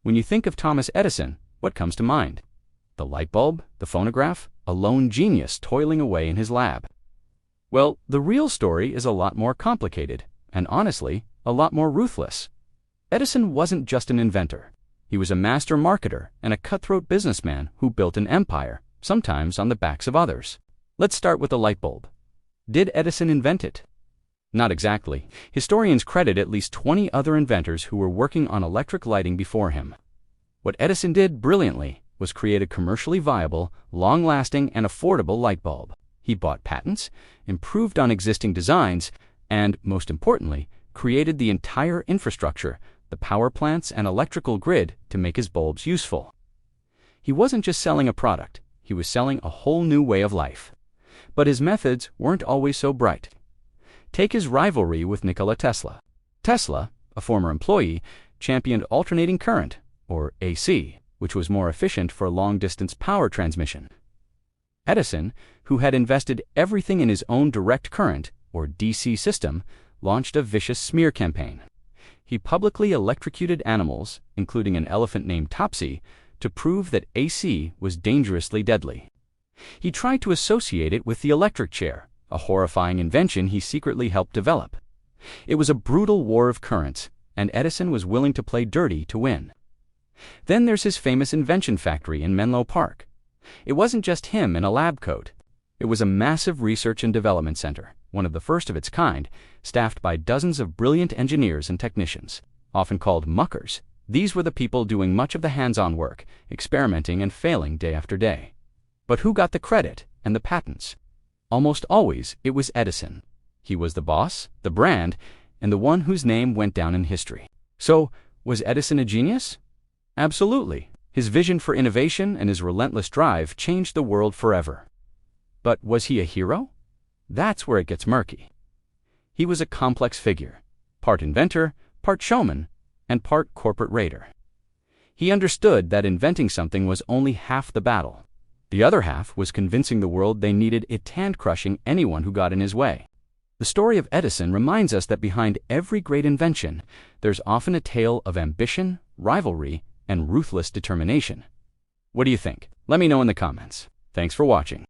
When you think of Thomas Edison, what comes to mind? The light bulb, the phonograph, a lone genius toiling away in his lab. Well, the real story is a lot more complicated, and honestly, a lot more ruthless. Edison wasn't just an inventor. He was a master marketer and a cutthroat businessman who built an empire, sometimes on the backs of others. Let's start with the light bulb. Did Edison invent it? Not exactly. Historians credit at least 20 other inventors who were working on electric lighting before him. What Edison did brilliantly was create a commercially viable, long-lasting, and affordable light bulb. He bought patents, improved on existing designs, and, most importantly, created the entire infrastructure, the power plants and electrical grid, to make his bulbs useful. He wasn't just selling a product, he was selling a whole new way of life. But his methods weren't always so bright. Take his rivalry with Nikola Tesla. Tesla, a former employee, championed alternating current, or AC, which was more efficient for long-distance power transmission. Edison, who had invested everything in his own direct current, or DC system, launched a vicious smear campaign. He publicly electrocuted animals, including an elephant named Topsy, to prove that AC was dangerously deadly. He tried to associate it with the electric chair, a horrifying invention he secretly helped develop. It was a brutal war of currents, and Edison was willing to play dirty to win. Then there's his famous invention factory in Menlo Park. It wasn't just him in a lab coat. It was a massive research and development center, one of the first of its kind, staffed by dozens of brilliant engineers and technicians, often called muckers. These were the people doing much of the hands-on work, experimenting and failing day after day. But who got the credit and the patents? Almost always it was Edison. He was the boss, the brand, and the one whose name went down in history. So, was Edison a genius? Absolutely. His vision for innovation and his relentless drive changed the world forever. But was he a hero? That's where it gets murky. He was a complex figure, part inventor, part showman, and part corporate raider. He understood that inventing something was only half the battle. The other half was convincing the world they needed it and crushing anyone who got in his way. The story of Edison reminds us that behind every great invention, there's often a tale of ambition, rivalry, and ruthless determination. What do you think? Let me know in the comments. Thanks for watching.